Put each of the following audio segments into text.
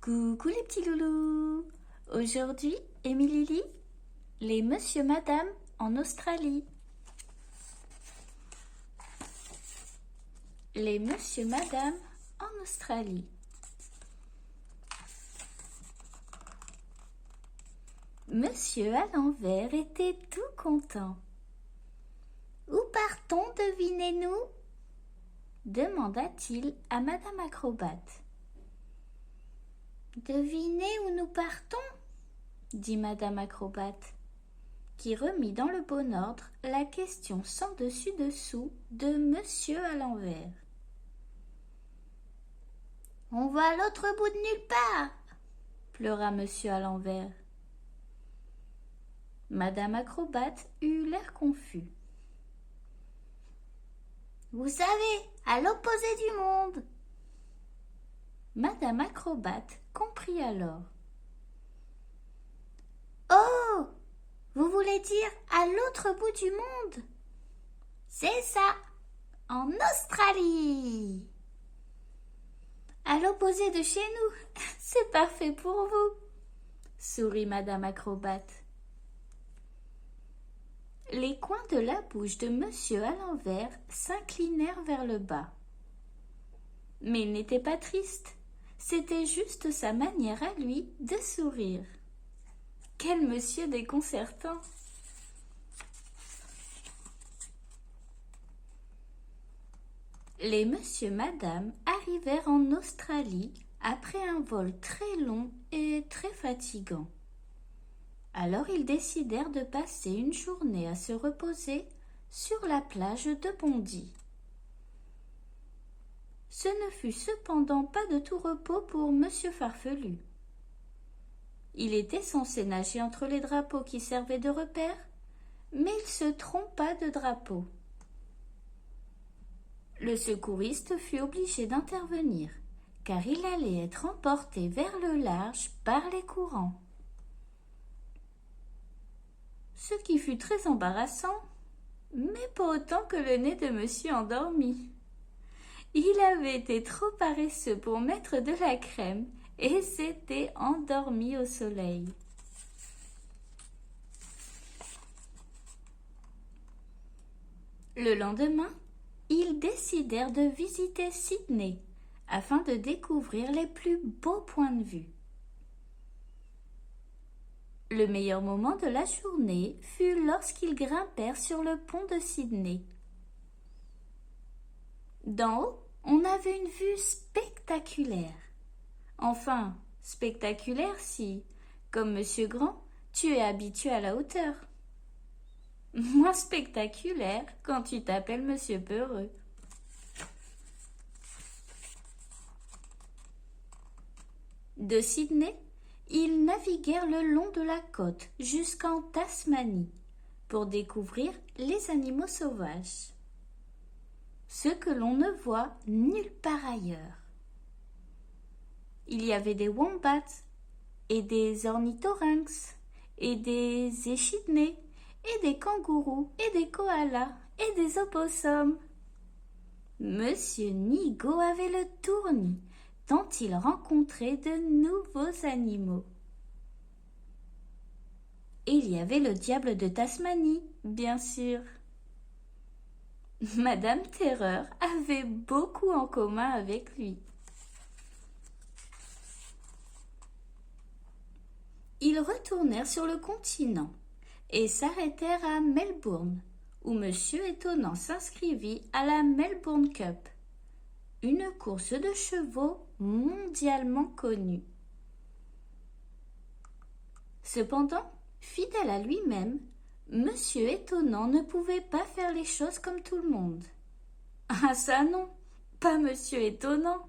Coucou les petits loulous. Aujourd'hui, Émilie lit Les Monsieur Madame en Australie. Les Monsieur Madame en Australie. Monsieur à l'envers était tout content. Où partons, devinez-nous? Demanda-t-il à Madame Acrobate. Devinez où nous partons? Dit Madame Acrobate, qui remit dans le bon ordre la question sans dessus-dessous de Monsieur à l'envers. On va à l'autre bout de nulle part, pleura Monsieur à l'envers. Madame Acrobate eut l'air confus. Vous savez, à l'opposé du monde. Madame Acrobate comprit alors. Oh, vous voulez dire à l'autre bout du monde? C'est ça, en Australie. À l'opposé de chez nous, c'est parfait pour vous, sourit Madame Acrobate. Les coins de la bouche de Monsieur à l'envers s'inclinèrent vers le bas. Mais il n'était pas triste, c'était juste sa manière à lui de sourire. Quel monsieur déconcertant! Les Monsieur Madame arrivèrent en Australie après un vol très long et très fatigant. Alors ils décidèrent de passer une journée à se reposer sur la plage de Bondi. Ce ne fut cependant pas de tout repos pour Monsieur Farfelu. Il était censé nager entre les drapeaux qui servaient de repère, mais il se trompa de drapeau. Le secouriste fut obligé d'intervenir, car il allait être emporté vers le large par les courants. Ce qui fut très embarrassant, mais pas autant que le nez de monsieur endormi. Il avait été trop paresseux pour mettre de la crème et s'était endormi au soleil. Le lendemain, ils décidèrent de visiter Sydney afin de découvrir les plus beaux points de vue. Le meilleur moment de la journée fut lorsqu'ils grimpèrent sur le pont de Sydney. D'en haut, on avait une vue spectaculaire. Enfin, spectaculaire si, comme Monsieur Grand, tu es habitué à la hauteur. Moins spectaculaire quand tu t'appelles Monsieur Peureux. De Sydney, ils naviguèrent le long de la côte jusqu'en Tasmanie pour découvrir les animaux sauvages. Ce que l'on ne voit nulle part ailleurs. Il y avait des wombats et des ornithorynques et des échidnés et des kangourous et des koalas et des opossums. Monsieur Nigo avait le tournis tant il rencontrait de nouveaux animaux. Et il y avait le diable de Tasmanie, bien sûr. Madame Terreur avait beaucoup en commun avec lui. Ils retournèrent sur le continent et s'arrêtèrent à Melbourne, où Monsieur Étonnant s'inscrivit à la Melbourne Cup, une course de chevaux mondialement connue. Cependant, fidèle à lui-même, Monsieur Étonnant ne pouvait pas faire les choses comme tout le monde. Ah ça non, pas Monsieur Étonnant.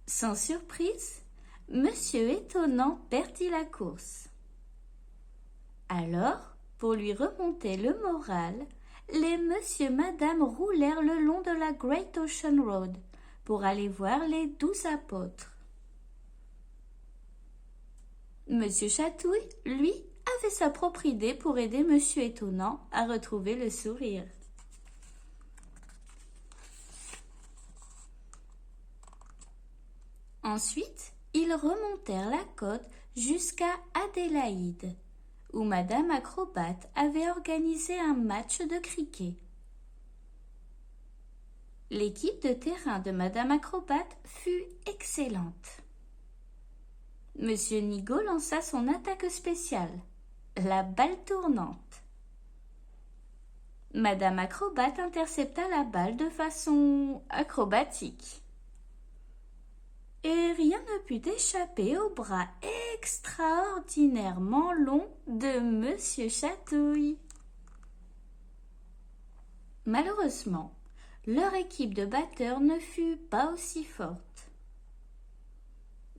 Sans surprise, Monsieur Étonnant perdit la course. Alors, pour lui remonter le moral, les Monsieur Madame roulèrent le long de la Great Ocean Road pour aller voir les 12 apôtres. Monsieur Chatouille, lui, avait sa propre idée pour aider Monsieur Étonnant à retrouver le sourire. Ensuite, ils remontèrent la côte jusqu'à Adélaïde, où Madame Acrobate avait organisé un match de cricket. L'équipe de terrain de Madame Acrobate fut excellente. Monsieur Nigaud lança son attaque spéciale, la balle tournante. Madame Acrobate intercepta la balle de façon acrobatique. Et rien ne put échapper au bras extraordinairement long de Monsieur Chatouille. Malheureusement, leur équipe de batteurs ne fut pas aussi forte.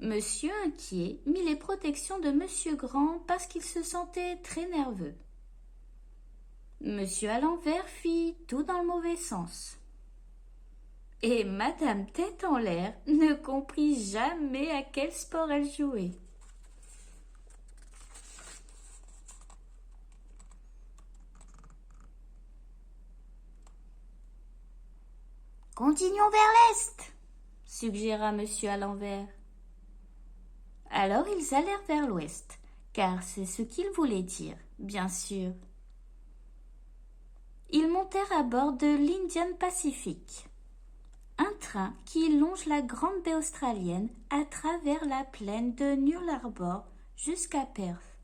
Monsieur Inquiet mit les protections de Monsieur Grand parce qu'il se sentait très nerveux. Monsieur à l'envers fit tout dans le mauvais sens. Et Madame Tête en l'air ne comprit jamais à quel sport elle jouait. Continuons vers l'est, suggéra Monsieur à l'envers. Alors ils allèrent vers l'ouest, car c'est ce qu'ils voulaient dire, bien sûr. Ils montèrent à bord de l'Indian Pacific, un train qui longe la grande baie australienne à travers la plaine de Nullarbor jusqu'à Perth.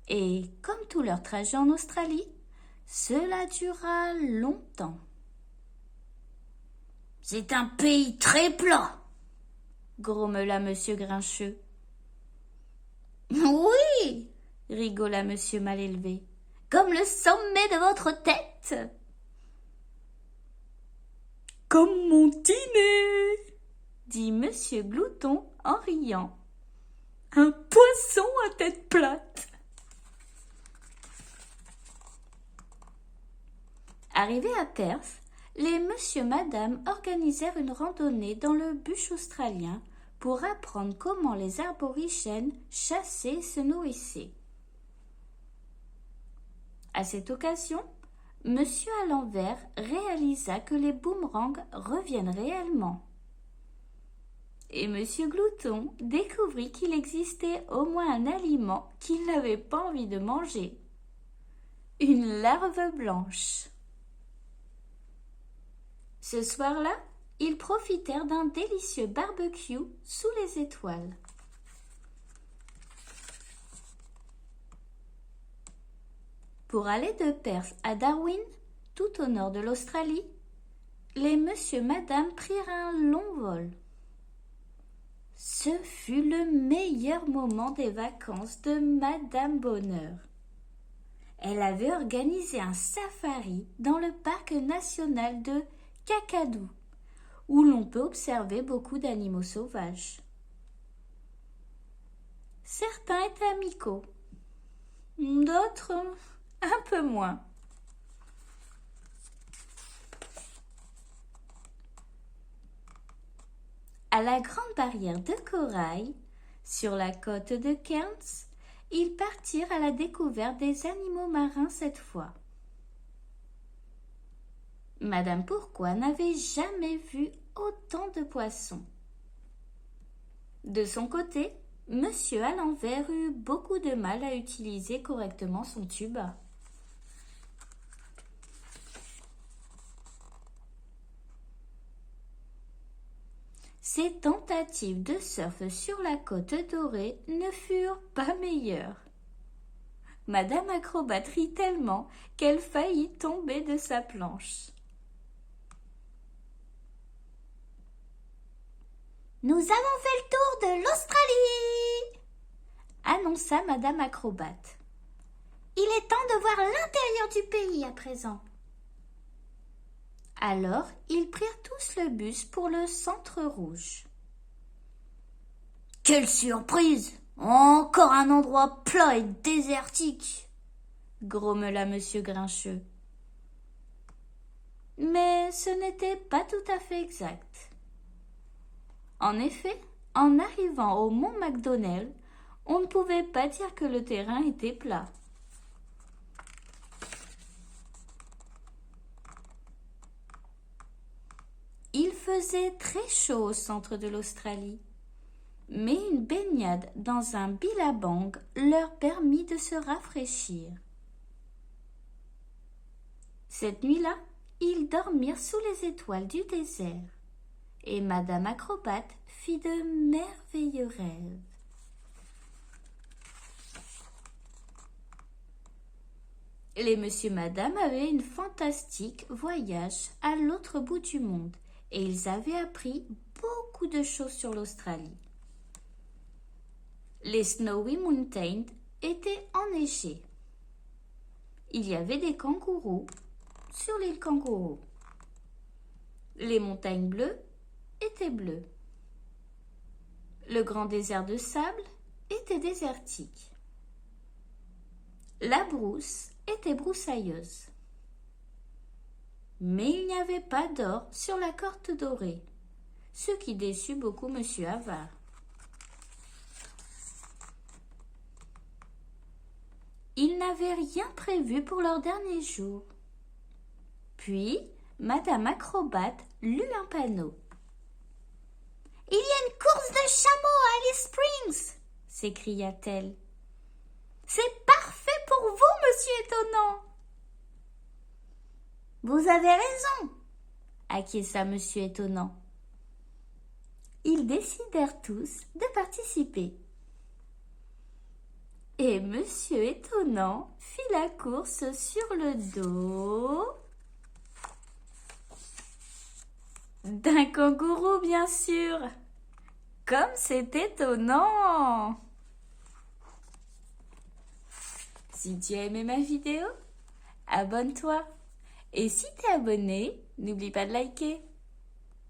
Et comme tout leur trajet en Australie, cela dura longtemps. « C'est un pays très plat !» grommela Monsieur Grincheux. « Oui !» rigola Monsieur Malélevé. « Comme le sommet de votre tête !»« Comme mon dîner !» dit Monsieur Glouton en riant. « Un poisson à tête plate !» Arrivés à Perth, les monsieur-madame organisèrent une randonnée dans le bush australien pour apprendre comment les aborigènes chassaient et se nourrissaient. À cette occasion, Monsieur à l'envers réalisa que les boomerangs reviennent réellement. Et Monsieur Glouton découvrit qu'il existait au moins un aliment qu'il n'avait pas envie de manger. Une larve blanche. Ce soir-là, ils profitèrent d'un délicieux barbecue sous les étoiles. Pour aller de Perth à Darwin, tout au nord de l'Australie, les monsieur-madame prirent un long vol. Ce fut le meilleur moment des vacances de Madame Bonheur. Elle avait organisé un safari dans le parc national de Kakadu, où l'on peut observer beaucoup d'animaux sauvages. Certains étaient amicaux, d'autres un peu moins. À la grande barrière de corail, sur la côte de Cairns, ils partirent à la découverte des animaux marins cette fois. Madame Pourquoi n'avait jamais vu autant de poissons. De son côté, Monsieur à l'envers eut beaucoup de mal à utiliser correctement son tuba. Ses tentatives de surf sur la côte dorée ne furent pas meilleures. Madame Acrobate rit tellement qu'elle faillit tomber de sa planche. « Nous avons fait le tour de l'Australie !» annonça Madame Acrobate. « Il est temps de voir l'intérieur du pays à présent. » Alors, ils prirent tous le bus pour le Centre Rouge. « Quelle surprise! Encore un endroit plat et désertique !» grommela Monsieur Grincheux. Mais ce n'était pas tout à fait exact. En effet, en arrivant au mont Macdonnell, on ne pouvait pas dire que le terrain était plat. Il faisait très chaud au centre de l'Australie, mais une baignade dans un billabong leur permit de se rafraîchir. Cette nuit-là, ils dormirent sous les étoiles du désert, et Madame Acrobate fit de merveilleux rêves. Les monsieur madame avaient un fantastique voyage à l'autre bout du monde et ils avaient appris beaucoup de choses sur l'Australie. Les Snowy Mountains étaient enneigées. Il y avait des kangourous sur l'île Kangourou. Les montagnes bleues étaient bleues. Le grand désert de sable était désertique. La brousse était broussailleuse. Mais il n'y avait pas d'or sur la corte dorée, ce qui déçut beaucoup Monsieur Havard. Ils n'avaient rien prévu pour leur dernier jour. Puis, Madame Acrobate lut un panneau. « Il y a une course de chameaux à Alice Springs !» s'écria-t-elle. « C'est parfait pour vous, Monsieur Étonnant !»« Vous avez raison !» acquiesça Monsieur Étonnant. Ils décidèrent tous de participer. Et Monsieur Étonnant fit la course sur le dos d'un kangourou, bien sûr. Comme c'est étonnant! Si tu as aimé ma vidéo, abonne-toi. Et si t'es abonné, n'oublie pas de liker.